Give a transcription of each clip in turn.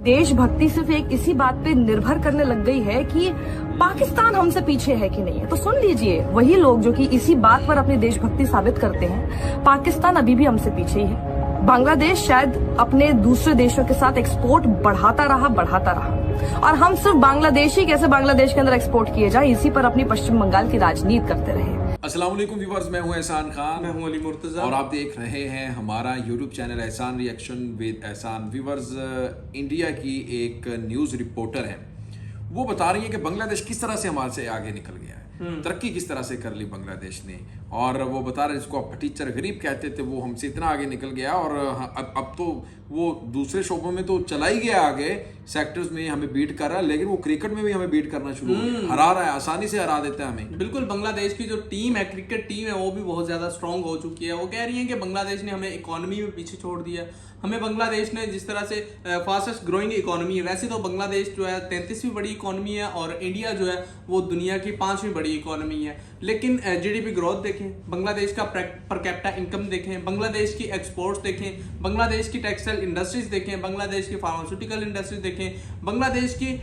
देशभक्ति सिर्फ एक इसी बात पे निर्भर करने लग गई है कि पाकिस्तान हमसे पीछे है कि नहीं है। तो सुन लीजिए, वही लोग जो कि इसी बात पर अपनी देशभक्ति साबित करते हैं, पाकिस्तान अभी भी हमसे पीछे ही है। बांग्लादेश शायद अपने दूसरे देशों के साथ एक्सपोर्ट बढ़ाता रहा और हम सिर्फ बांग्लादेशी कैसे बांग्लादेश के अंदर एक्सपोर्ट किए जाए, इसी पर अपनी पश्चिम बंगाल की राजनीति करते रहे। अस्सलाम वालेकुम व्यूअर्स, मैं हूं एहसान खान। मैं हूं अली मुर्तजा और आप देख रहे हैं हमारा यूट्यूब चैनल एहसान रिएक्शन विद एहसान। व्यूअर्स, इंडिया की एक न्यूज़ रिपोर्टर है, वो बता रही है कि बांग्लादेश किस तरह से हमारे से आगे निकल गया है, तरक्की किस तरह से कर ली बांग्लादेश ने। और वो बता रहे जिसको आप फटीचर गरीब कहते थे, वो हमसे इतना आगे निकल गया और अब तो वो दूसरे शोबों में तो चला ही गया आगे, सेक्टर्स में हमें बीट कर रहा है, लेकिन वो क्रिकेट में भी हमें बीट करना शुरू हरा रहा है, आसानी से हरा देता है हमें। बिल्कुल, बांग्लादेश की जो टीम है, क्रिकेट टीम है, वो भी बहुत ज्यादा स्ट्रांग हो चुकी है। वो कह रही है कि बांग्लादेश ने हमें इकोनॉमी में पीछे छोड़ दिया। हमें बांग्लादेश ने जिस तरह से फास्टेस्ट ग्रोइंग इकोनॉमी है, वैसे तो बांग्लादेश जो है 33वीं बड़ी इकोनॉमी है और इंडिया जो है वो दुनिया की 5वीं बड़ी इकोनॉमी है। लेकिन जीडीपी ग्रोथ देखें, बांग्लादेश का पर कैपिटा इनकम देखें, बांग्लादेश की एक्सपोर्ट्स देखें, बांग्लादेश की टेक्सटाइल इंडस्ट्रीज देखें, बांग्लादेश की फार्मास्यूटिकल इंडस्ट्रीज देखें, बांग्लादेश की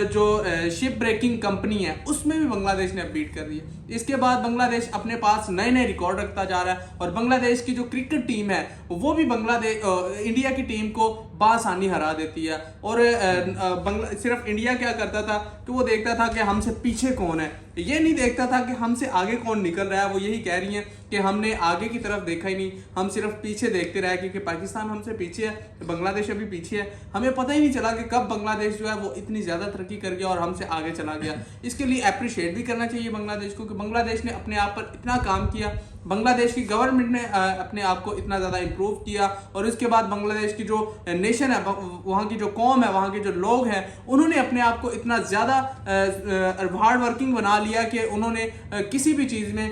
जो शिप ब्रेकिंग कंपनी है उसमें भी बांग्लादेश ने बीट कर दी है। इसके बाद बांग्लादेश अपने पास नए नए रिकॉर्ड रखता जा रहा है और बांग्लादेश की जो क्रिकेट टीम है वो भी इंडिया की टीम को बासानी हरा देती है। और सिर्फ इंडिया क्या करता था कि वो देखता था कि हमसे पीछे कौन है, ये नहीं देखता था कि हमसे आगे कौन निकल रहा है। वो यही कह रही हैं कि हमने आगे की तरफ देखा ही नहीं, हम सिर्फ पीछे देखते रहे, क्योंकि पाकिस्तान हमसे पीछे है, बांग्लादेश अभी पीछे है। हमें पता ही नहीं चला कि कब बांग्लादेश जो है वो इतनी ज्यादा तरक्की कर गया और हमसे आगे चला गया। इसके लिए अप्रिशिएट भी करना चाहिए बांग्लादेश को कि बांग्लादेश ने अपने आप पर इतना काम किया, बांग्लादेश की गवर्नमेंट ने अपने आप को इतना ज्यादा इंप्रूव किया और इसके बाद बांग्लादेश की जो नेशन है, वहाँ की जो कौम है, वहाँ के जो लोग हैं, उन्होंने अपने आप को इतना ज्यादा हार्ड वर्किंग बना लिया कि उन्होंने किसी भी चीज में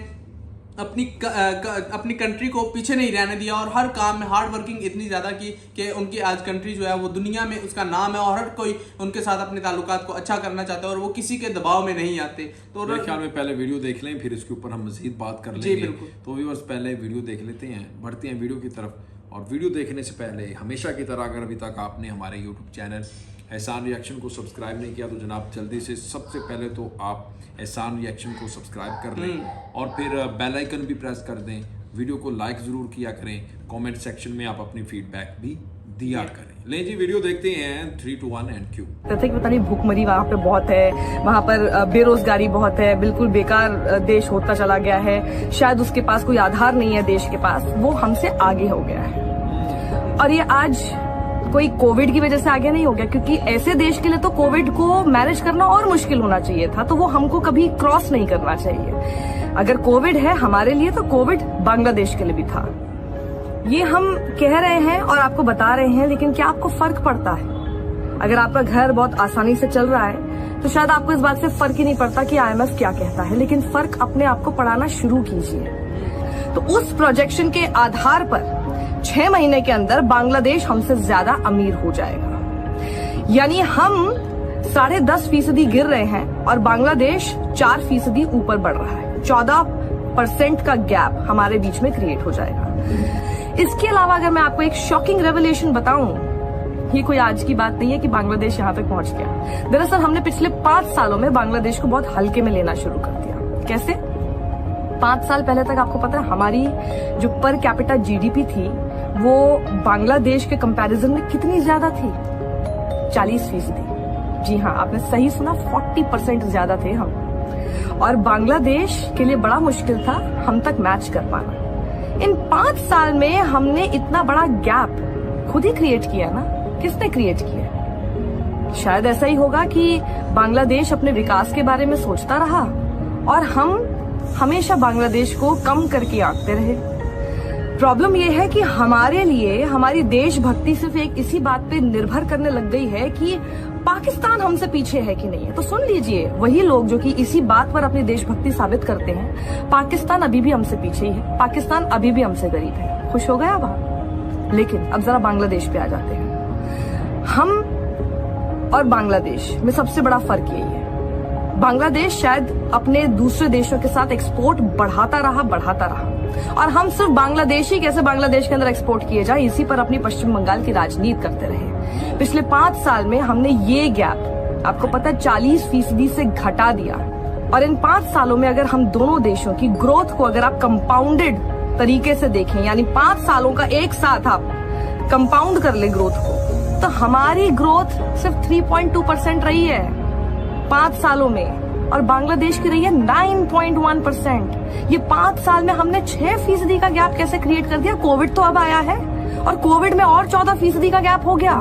अपनी कंट्री को पीछे नहीं रहने दिया और हर काम में हार्ड वर्किंग इतनी ज्यादा की कि उनकी आज कंट्री जो है वो दुनिया में उसका नाम है और हर कोई उनके साथ अपने ताल्लुकात को अच्छा करना चाहता है और वो किसी के दबाव में नहीं आते। तो मेरे ख्याल में पहले वीडियो देख लें, फिर इसके ऊपर हम मजीद बात कर लेंगे। तो व्यूअर्स, पहले वीडियो देख लेते हैं, बढ़ते हैं वीडियो की तरफ। और वीडियो देखने से पहले हमेशा की तरह अगर अभी तक आपने हमारे यूट्यूब चैनल एहसान रिएक्शन को सब्सक्राइब नहीं किया तो जनाब जल्दी से सबसे पहले तो आप एहसान रिएक्शन को सब्सक्राइब कर लें और फिर बेल आइकन भी प्रेस कर दें। वीडियो को लाइक ज़रूर किया करें, कमेंट सेक्शन में आप अपनी फीडबैक भी दिया करें। लें जी, वीडियो देखते हैं 3, 2, 1 एंड क्यू। पता नहीं भूखमरी वहाँ पे बहुत है, वहाँ पर बेरोजगारी बहुत है, बिल्कुल बेकार देश होता चला गया है, शायद उसके पास कोई आधार नहीं है देश के पास, वो हमसे आगे हो गया है। और ये आज कोई कोविड की वजह से आगे नहीं हो गया, क्योंकि ऐसे देश के लिए तो कोविड को मैनेज करना और मुश्किल होना चाहिए था, तो वो हमको कभी क्रॉस नहीं करना चाहिए। अगर कोविड है हमारे लिए तो कोविड बांग्लादेश के लिए भी था। ये हम कह रहे हैं और आपको बता रहे हैं, लेकिन क्या आपको फर्क पड़ता है? अगर आपका घर बहुत आसानी से चल रहा है तो शायद आपको इस बात से फर्क ही नहीं पड़ता कि IMF क्या कहता है, लेकिन फर्क अपने आप को पड़ाना शुरू कीजिए। तो उस प्रोजेक्शन के आधार पर 6 महीने के अंदर बांग्लादेश हमसे ज्यादा अमीर हो जाएगा। यानी हम 10.5% गिर रहे हैं और बांग्लादेश 4% ऊपर बढ़ रहा है। 14% का गैप हमारे बीच में क्रिएट हो जाएगा। इसके अलावा अगर मैं आपको एक शॉकिंग रेवलेशन बताऊं, ये कोई आज की बात नहीं है कि बांग्लादेश यहाँ तक पहुंच गया। दरअसल हमने पिछले 5 सालों में बांग्लादेश को बहुत हल्के में लेना शुरू कर दिया। कैसे? 5 साल पहले तक आपको पता है हमारी जो पर कैपिटा GDP थी वो बांग्लादेश के कंपैरिजन में कितनी ज्यादा थी? 40%। जी हाँ, आपने सही सुना, 40% ज्यादा थे हम। और बांग्लादेश के लिए बड़ा मुश्किल था हम तक मैच कर पाना। इन 5 साल में हमने इतना बड़ा गैप खुद ही क्रिएट किया ना। किसने क्रिएट किया? शायद ऐसा ही होगा कि बांग्लादेश अपने विकास के बारे में सोचता रहा और हम हमेशा बांग्लादेश को कम करके आंकते रहे। प्रॉब्लम यह है कि हमारे लिए हमारी देशभक्ति सिर्फ एक इसी बात पे निर्भर करने लग गई है कि पाकिस्तान हमसे पीछे है कि नहीं है। तो सुन लीजिए, वही लोग जो कि इसी बात पर अपनी देशभक्ति साबित करते हैं, पाकिस्तान अभी भी हमसे पीछे ही है, पाकिस्तान अभी भी हमसे गरीब है। खुश हो गया अब? लेकिन अब जरा बांग्लादेश पे आ जाते हैं। हम और बांग्लादेश में सबसे बड़ा फर्क यही है, बांग्लादेश शायद अपने दूसरे देशों के साथ एक्सपोर्ट बढ़ाता रहा और हम सिर्फ बांग्लादेश ही कैसे बांग्लादेश के अंदर एक्सपोर्ट किए जाए, इसी पर अपनी पश्चिम बंगाल की राजनीति करते रहे। पिछले 5 साल में हमने ये गैप, आपको पता है, 40% से घटा दिया। और इन 5 सालों में अगर हम दोनों देशों की ग्रोथ को अगर आप कंपाउंडेड तरीके से देखें, यानी 5 सालों का एक साथ आप कंपाउंड कर ले ग्रोथ को, तो हमारी ग्रोथ सिर्फ 3.2% रही है 5 सालों में, और बांग्लादेश की रही है 9.1%। ये 5 साल में हमने 6% का गैप कैसे क्रिएट कर दिया। कोविड तो अब आया है और कोविड में और 14% का गैप हो गया।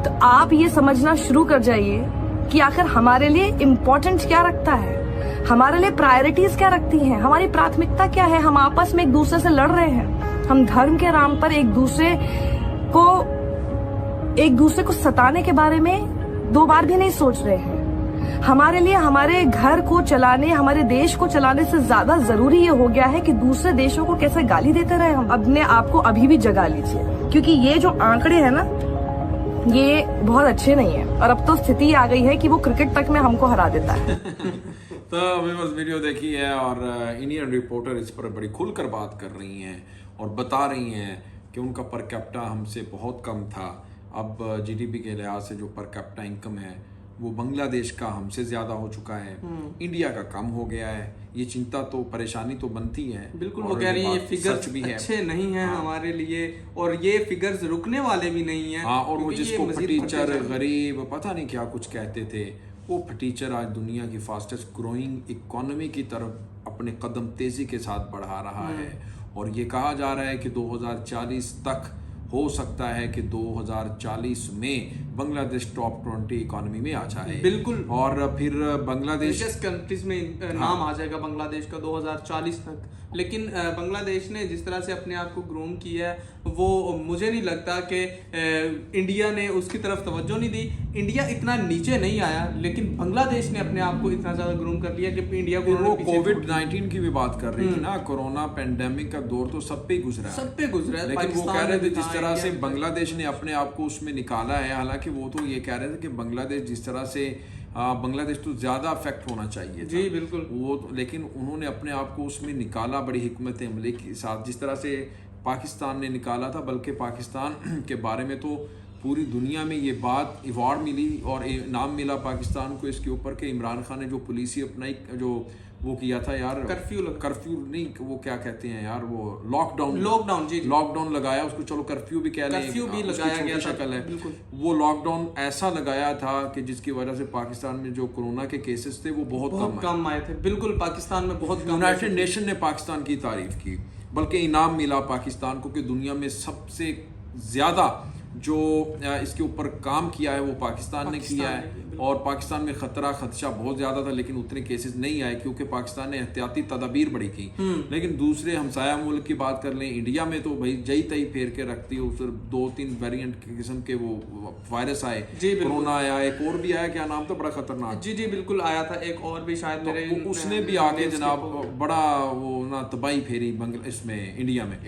तो आप ये समझना शुरू कर जाइए कि आखिर हमारे लिए इम्पोर्टेंट क्या रखता है, हमारे लिए प्रायोरिटीज क्या रखती हैं, हमारी प्राथमिकता क्या है। हम आपस में एक दूसरे से लड़ रहे हैं, हम धर्म के नाम पर एक दूसरे को सताने के बारे में 2 बार भी नहीं सोच रहे हैं। हमारे लिए हमारे घर को चलाने, हमारे देश को चलाने से ज्यादा जरूरी ये हो गया है कि दूसरे देशों को कैसे गाली देते रहे। हम अपने आप को अभी भी जगा लीजिए, क्योंकि ये जो आंकड़े हैं ना, ये बहुत अच्छे नहीं है। और अब तो स्थिति आ गई है कि वो क्रिकेट तक में हमको हरा देता है। तो अभी बस वीडियो देखी है और इंडियन रिपोर्टर इस पर बड़ी खुलकर बात कर रही हैं और बता रही हैं कि उनका पर कैपिटा हमसे बहुत कम था। अब जीडीपी के लिहाज से जो पर कैपिटा इनकम है वो बांग्लादेश का हमसे ज्यादा हो चुका है, इंडिया का कम हो गया है। ये चिंता तो, परेशानी तो बनती है। बिल्कुल, वो कह रही है ये फिगर्स भी अच्छे नहीं हैं हमारे लिए, और ये फिगर्स रुकने वाले भी नहीं हैं। हाँ, और वो जिसको फटीचर, गरीब, पता नहीं क्या कुछ कहते थे, वो फटीचर आज दुनिया की फास्टेस्ट ग्रोइंग इकोनॉमी की तरफ अपने कदम तेजी के साथ बढ़ा रहा है। और ये कहा जा रहा है कि 2040 तक हो सकता है कि 2040 में बांग्लादेश टॉप 20 इकोनॉमी में आ जाए। बिल्कुल, और फिर बांग्लादेश कंट्रीज में नाम आ जाएगा बांग्लादेश का 2040 तक। लेकिन बांग्लादेश ने जिस तरह से अपने आप को ग्रूम किया है, वो मुझे नहीं लगता कि इंडिया ने उसकी तरफ तवज्जो नहीं दी। इंडिया इतना नीचे नहीं आया, लेकिन बांग्लादेश ने अपने आप को इतना ज्यादा ग्रूम कर लिया कि इंडिया को कोविड-19 की भी बात कर रही थी ना, कोरोना पेंडेमिक का दौर तो सब पे गुजरा है। लेकिन वो कह रहे थे जिस तरह से बांग्लादेश ने अपने आप को उसमें निकाला है, हालांकि वो तो ये कह रहे थे कि बांग्लादेश जिस तरह से बांग्लादेश तो ज्यादा अफेक्ट होना चाहिए था। जी बिल्कुल, वो लेकिन उन्होंने अपने आप को उसमें निकाला बड़ी हिकमत अमली के साथ, जिस तरह से पाकिस्तान ने निकाला था। बल्कि पाकिस्तान के बारे में तो पूरी दुनिया में ये बात अवार्ड मिली और इनाम मिला पाकिस्तान को इसके ऊपर कि इमरान खान ने जो पॉलिसी अपनाई, जो वो किया था यार, कर्फ्यू नहीं, वो क्या कहते हैं यार, वो लॉकडाउन लगाया उसको, चलो कर्फ्यू भी कह लें, कर्फ्यू भी लगाया गया शक्ल है। वो लॉकडाउन ऐसा लगाया था कि जिसकी वजह से पाकिस्तान में जो कोरोना के केसेस थे वो बहुत कम आए थे। बिल्कुल, पाकिस्तान में बहुत कम। यूनाइटेड नेशन ने पाकिस्तान की तारीफ की, बल्कि इनाम मिला पाकिस्तान को कि दुनिया में सबसे ज्यादा जो इसके ऊपर काम किया है वो पाकिस्तान ने किया है। और पाकिस्तान में खदशा बहुत ज्यादा था, लेकिन उतने केसेस नहीं आए क्योंकि पाकिस्तान ने एहतियाती तदाबीर बड़ी की। लेकिन दूसरे हमसाया मुल्क की बात कर लें, इंडिया में तो भाई जई तई फेर के रखती है। उस 2-3 वेरिएंट किस्म के वो वायरस आए, कोरोना आया, एक और भी आया, क्या नाम था, बड़ा खतरनाक। जी बिल्कुल आया था, एक और भी शायद मेरे उसने भी आगे जनाब बड़ा वो ना तबाही फेरी इसमें इंडिया में।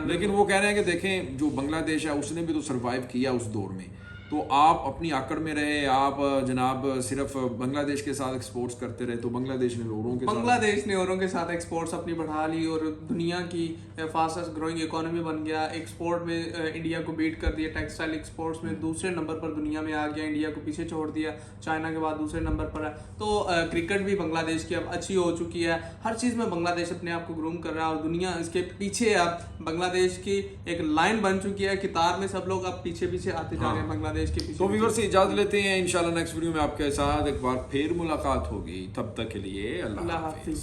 लेकिन वो कह रहे हैं कि देखें जो बांग्लादेश है उसने भी तो सर्वाइव किया उस दौर में। तो आप अपनी आकड़ में रहे, आप जनाब सिर्फ बांग्लादेश के साथ एक्सपोर्ट्स करते रहे, तो बांग्लादेश ने औरों के साथ एक्सपोर्ट्स अपनी बढ़ा ली और दुनिया की फास्टेस्ट ग्रोइंग इकोनॉमी बन गया। एक्सपोर्ट में इंडिया को बीट कर दिया, टेक्सटाइल एक्सपोर्ट्स में दूसरे नंबर पर दुनिया में आ गया, इंडिया को पीछे छोड़ दिया, चाइना के बाद दूसरे नंबर पर है। तो क्रिकेट भी बांग्लादेश की अब अच्छी हो चुकी है, हर चीज़ में बांग्लादेश अपने आप को ग्रूम कर रहा है और दुनिया इसके पीछे अब बांग्लादेश की एक लाइन बन चुकी है, किताब में सब लोग अब पीछे पीछे आते जा रहे हैं बांग्लादेश के पीछे। तो व्यूअर्स से इजाजत लेते हैं, इंशाल्लाह नेक्स्ट वीडियो में आपके साथ एक बार फिर मुलाकात होगी। तब तक के लिए अल्लाह हाफिज।